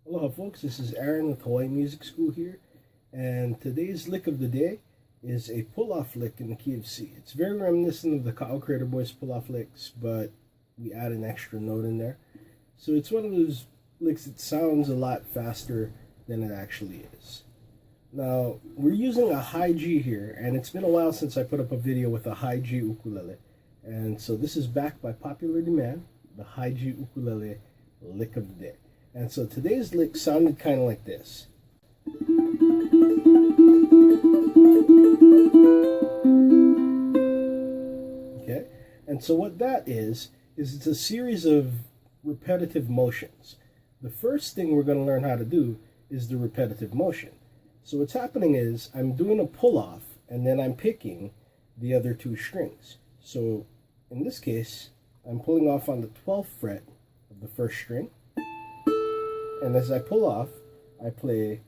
Aloha folks, this is Aaron with Hawaii Music School here, and today's lick of the day is a pull-off lick in the key of C. It's very reminiscent of the Ka'au Crater Boys pull-off licks, but we add an extra note in there. So it's one of those licks that sounds a lot faster than it actually is. Now, we're using a high G here, and it's been a while since I put up a video with a high G ukulele. And so this is backed by popular demand, the high G ukulele lick of the day. And so today's lick sounded kind of like this. Okay, and so what that is it's a series of repetitive motions. The first thing we're going to learn how to do is the repetitive motion. So what's happening is I'm doing a pull-off, and then I'm picking the other two strings. So in this case, I'm pulling off on the 12th fret of the first string. And as I pull off, I play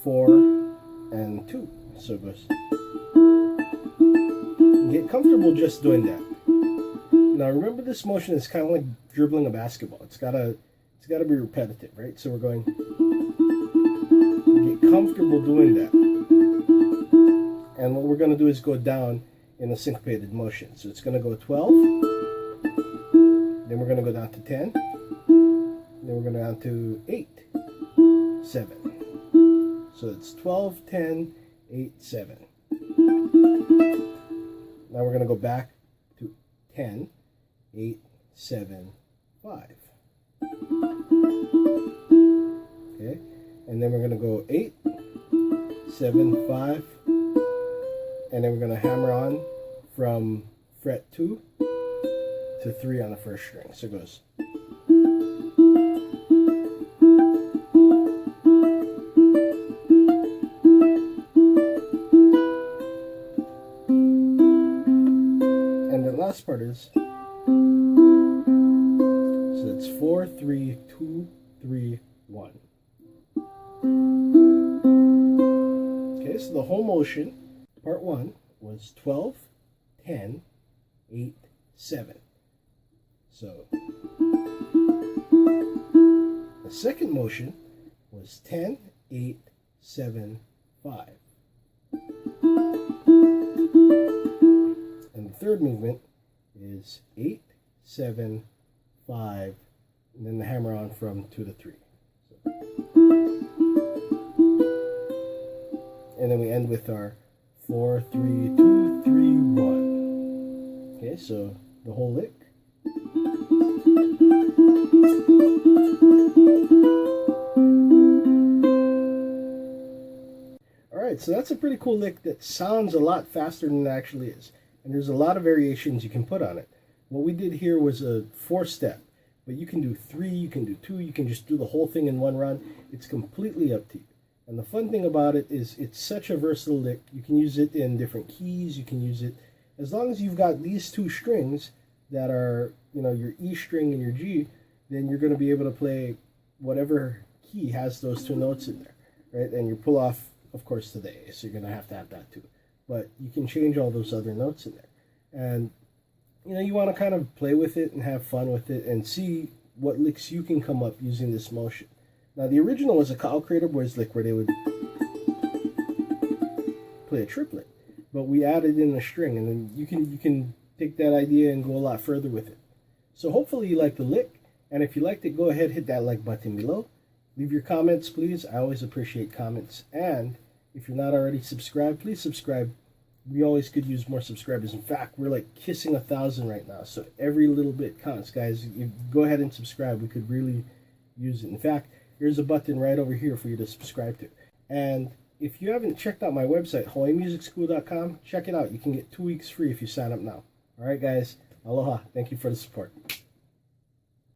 4 and 2. So it goes. Get comfortable just doing that. Now remember, this motion is kind of like dribbling a basketball. It's gotta be repetitive, right? So we're going. Get comfortable doing that. And what we're going to do is go down in a syncopated motion. So it's going to go 12. Then we're going to go down to 10. Then we're going to go down to 8, 7. So it's 12, 10, 8, 7. Now we're going to go back to 10, 8, 7, 5. Okay, and then we're going to go 8, 7, 5, and then we're going to hammer on from fret 2 to 3 on the first string. So it goes. And the last part is, so it's 4, 3, 2, 3, 1. Okay, so the whole motion, part 1, was 12, 10, 8, 7. So the second motion was 10, 8, 7, 5. And the third movement is 8, 7, 5, and then the hammer on from 2 to 3. So. And then we end with our 4, 3, 2, 3, 1. Okay, so the whole lick. Alright, so that's a pretty cool lick that sounds a lot faster than it actually is. And there's a lot of variations you can put on it. What we did here was a 4-step, but you can do 3, you can do 2, you can just do the whole thing in one run. It's completely up to you. And the fun thing about it is it's such a versatile lick. You can use it in different keys. You can use it as long as you've got these two strings that are, you know, your E string and your G, then you're going to be able to play whatever key has those two notes in there, right? And your pull off, of course, to the A, so you're going to have that too. But you can change all those other notes in there. And, you know, you want to kind of play with it and have fun with it and see what licks you can come up using this motion. Now, the original was a Ka'au Crater Boys lick where they would play a triplet, but we added in a string, and then you can take that idea and go a lot further with it. So hopefully you like the lick, and if you liked it, go ahead, hit that like button below. Leave your comments, please. I always appreciate comments. And if you're not already subscribed, please subscribe. We always could use more subscribers. In fact, we're like kissing 1,000 right now, so every little bit counts, guys. You go ahead and subscribe. We could really use it. In fact, here's a button right over here for you to subscribe to. And if you haven't checked out my website, hawaiimusicschool.com, check it out. You can get 2 weeks free if you sign up now. All right, guys. Aloha. Thank you for the support.